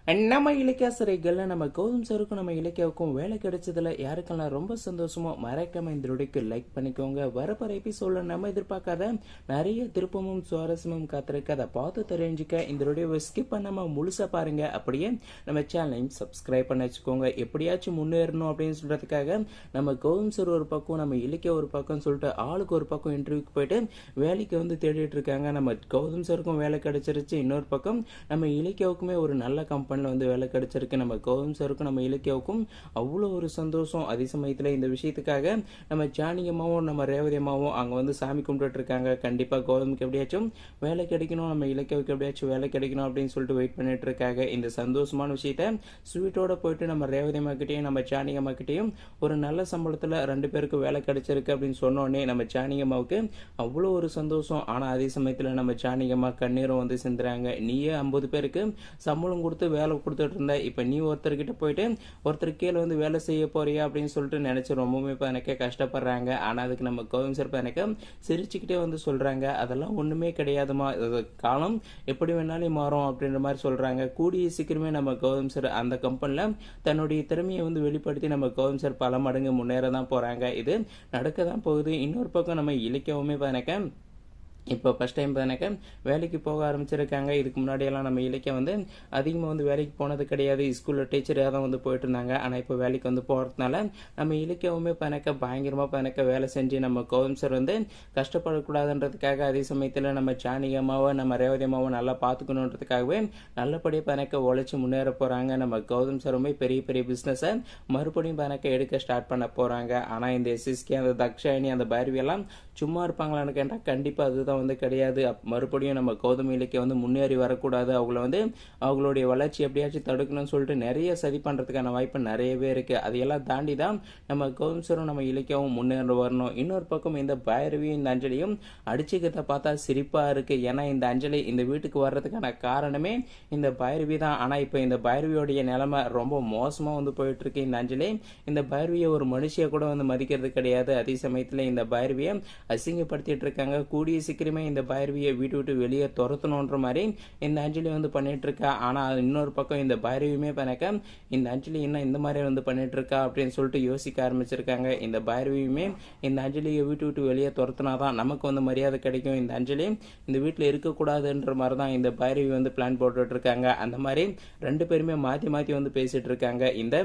நம்ம இலக்கியாசிரியர்கள் நம்ம கௌதம் சாருக்கும் நம்ம இலக்கியாவுக்கும் வேலை கிடைச்சதுல யாருக்கெல்லாம் ரொம்ப சந்தோஷமோ மறக்காம இந்த வீடியோக்கு லைக் பண்ணிக்கோங்க. வரப்போற எபிசோட்ல நம்ம எதிர்பார்க்காத நிறைய திருப்பமும் சுவாரஸ்யமும் காத்திருக்கு. அதை பார்த்து தெரிஞ்சுக்க இந்த வீடியோவை ஸ்கிப் பண்ணாம முழுசா பாருங்க. அப்படியே நம்ம சேனலையும் சப்ஸ்கிரைப் பண்ண வச்சுக்கோங்க. எப்படியாச்சும் முன்னேறணும் அப்படின்னு சொல்றதுக்காக நம்ம கௌதம் சார் ஒரு பக்கம், நம்ம இலக்கிய ஒரு பக்கம் சொல்லிட்டு ஆளுக்கு ஒரு பக்கம் இன்டர்வியூக்கு போயிட்டு வேலைக்கு தேடிட்டு இருக்காங்க. நம்ம கௌதம் சாருக்கும் வேலை கிடைச்சிருச்சு. இன்னொரு பக்கம் நம்ம இலக்கியாவுக்குமே ஒரு நல்ல கம்பெனி வேலை கிடைச்சிருக்கு. நம்ம கௌதம் சாருக்கும் நம்ம இலக்கியாவுக்கும் அவ்வளோ ஒரு சந்தோஷம். அதே சமயத்தில் இந்த விஷயத்துக்காக நம்ம ஜானகியம்மாவும் நம்ம ரேவதி அம்மாவும் அங்கே சாமி கும்பிட்டு இருக்காங்க. கண்டிப்பாக கௌதமுக்கு எப்படியாச்சும் வேலை கிடைக்கணும், நம்ம இலக்கியாவுக்கு எப்படியாச்சும் வேலை கிடைக்கணும் அப்படின்னு சொல்லிட்டு வெயிட் பண்ணிட்டு இருக்காங்க. இந்த சந்தோஷமான விஷயத்த ஸ்வீட்டோட போயிட்டு நம்ம ரேவதி அம்மா கிட்டையும் நம்ம ஜானகி அம்மா கிட்டையும் ஒரு நல்ல சம்பளத்தில் 2 பேருக்கு வேலை கிடைச்சிருக்கு அப்படின்னு சொன்னோடனே நம்ம ஜானகி அம்மாவுக்கு அவ்வளோ ஒரு சந்தோஷம். ஆனால் அதே சமயத்தில் நம்ம ஜானகி அம்மா கண்ணீரும் சிந்துறாங்க. நீயே 50 பேருக்கு சம்பளம் கொடுத்து வேலை கொடுத்துட்டு இருந்த, இப்ப நீ ஒருத்தர்கிட்ட போயிட்டு ஒருத்தர் கீழே வேலை செய்ய போறியா அப்படின்னு சொல்லிட்டு நினைச்சு ரொம்பவுமே எனக்கு கஷ்டப்படுறாங்க. ஆனா அதுக்கு நம்ம கௌதம் சார் எனக்கு சிரிச்சுக்கிட்டே சொல்றாங்க, அதெல்லாம் ஒண்ணுமே கிடையாதுமா, காலம் எப்படி வேணாலும் மாறும் அப்படின்ற மாதிரி சொல்றாங்க. கூடிய சீக்கிரமே நம்ம கௌதம் சார் அந்த கம்பெனில தன்னுடைய திறமையை வெளிப்படுத்தி நம்ம கௌதம் சார் பல மடங்கு முன்னேற தான் போறாங்க. இது நடக்க தான் போகுது. இன்னொரு பக்கம் நம்ம இலக்கியவுமே எனக்கு இப்போ ஃபஸ்ட் டைம் வேலைக்கு போக ஆரம்பிச்சிருக்காங்க. இதுக்கு முன்னாடியெல்லாம் நம்ம இலக்கியம் அதிகமாக வேலைக்கு போனது கிடையாது. ஸ்கூலில் டீச்சராக தான் போயிட்டு இருந்தாங்க. ஆனால் இப்போ வேலைக்கு போகிறதுனால நம்ம இலக்கியவுமே பயங்கரமாக வேலை செஞ்சு நம்ம கௌதம் சார் கஷ்டப்படக்கூடாதுன்றதுக்காக, அதே சமயத்தில் நம்ம ஜானகி அம்மாவை நம்ம ரேவதி அம்மாவை நல்லா பார்த்துக்கணுன்றதுக்காகவே நல்லபடியாக உழைச்சி முன்னேற போகிறாங்க. நம்ம கௌதம் சாருமே பெரிய பெரிய பிஸ்னஸை மறுபடியும் எடுக்க ஸ்டார்ட் பண்ண போகிறாங்க. ஆனால் இந்த எஸ்எஸ்கே, அந்த தக்ஷாயினி, அந்த பைரவியெல்லாம் சும்மா இருப்பாங்களான்னு கேட்டால் கண்டிப்பாக அதுதான் கிடையாது. மறுபடியும் நம்ம கௌதம் இலக்கிய முன்னேறி வரக்கூடாது, அவங்கள அவங்களுடைய வளர்ச்சி எப்படியாச்சும் தடுக்கணும்னு சொல்லிட்டு நிறைய சதி பண்றதுக்கான வாய்ப்பு நிறையவே இருக்கு. அதையெல்லாம் தாண்டி தான் நம்ம கௌதம் சாரும் நம்ம இலக்கியாவும் முன்னேற வரணும். இன்னொரு பக்கம் இந்த பைரவியும் இந்த அஞ்சலியும் அடிச்சுக்கிறத பார்த்தா சிரிப்பா இருக்கு. ஏன்னா இந்த அஞ்சலி இந்த வீட்டுக்கு வர்றதுக்கான காரணமே இந்த பைரவி தான். ஆனா இப்ப இந்த பைரவியோடைய நிலைமை ரொம்ப மோசமா போயிட்டு இருக்கு. இந்த அஞ்சலி இந்த பைரவியை ஒரு மனுஷிய கூட மதிக்கிறது கிடையாது. அதே சமயத்துல இந்த பைரவியை அசிங்கப்படுத்திட்டு இருக்காங்க. கூடிய சீக்கிரமே இந்த பைரவியை வீட்டு விட்டு வெளியே துரத்தணுன்ற மாதிரி இந்த அஞ்சலி பண்ணிட்டு இருக்கா. ஆனா இன்னொரு பக்கம் இந்த பைரவியுமே இந்த அஞ்சலி என்ன இந்த மாதிரி பண்ணிட்டு இருக்கா அப்படின்னு சொல்லிட்டு யோசிக்க ஆரம்பிச்சிருக்காங்க. இந்த பைரவியுமே இந்த அஞ்சலியை வீட்டு விட்டு வெளியே துரத்தினாதான் நமக்கு மரியாதை கிடைக்கும். இந்த அஞ்சலி இந்த வீட்டில் இருக்கக்கூடாதுன்ற மாதிரி தான் இந்த பைரவி பிளான் போட்டுட்டு இருக்காங்க. அந்த மாதிரி 2 பேருமே மாத்தி மாத்தி பேசிட்டு இருக்காங்க. இந்த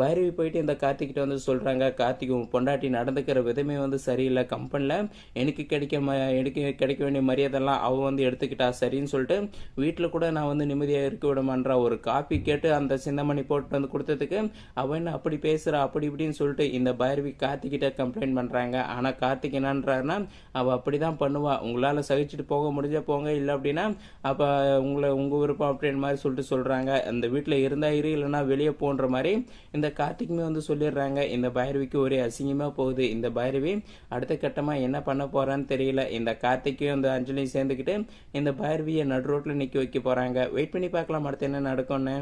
பைரவி போயிட்டு இந்த கார்த்திகிட்ட சொல்றாங்க, கார்த்திக் பொண்டாட்டி நடந்துக்கிற விதமே சரியில்லை, கம்பெனில எனக்கு கிடைக்க வேண்டிய மரியாதைலாம் அவ எடுத்துக்கிட்டா, சரின்னு சொல்லிட்டு வீட்டில் கூட நான் நிம்மதியாக இருக்க விடமான்றா. ஒரு காப்பி கேட்டு அந்த சிந்தமணி போட்டு கொடுத்ததுக்கு அவன் என்ன அப்படி பேசுறா அப்படி இப்படின்னு சொல்லிட்டு இந்த பைரவி கார்த்திகிட்ட கம்ப்ளைண்ட் பண்றாங்க. ஆனா கார்த்திக் என்னன்றாருன்னா, அவ அப்படிதான் பண்ணுவா, உங்களால சகிச்சுட்டு போக முடிஞ்சா போங்க, இல்லை அப்படின்னா அப்ப உங்க விருப்பம் அப்படின்னு மாதிரி சொல்லிட்டு சொல்றாங்க. அந்த வீட்டில் இருந்தா இரு, இல்லைன்னா வெளியே போன்ற மாதிரி இந்த கார்த்திக்குமே சொல்லிடுறாங்க. இந்த பைரவிக்கு ஒரே அசிங்கமா போகுது. இந்த பைரவி அடுத்த கட்டமா என்ன பண்ண போறான்னு தெரியல. இந்த கார்த்திக்கையும் இந்த அஞ்சலியும் சேர்ந்துக்கிட்டு இந்த பைரவியை நடு ரோட்ல நிக்க வைக்க போறாங்க. வெயிட் பண்ணி பார்க்கலாம் அடுத்து என்ன நடக்கும்னு.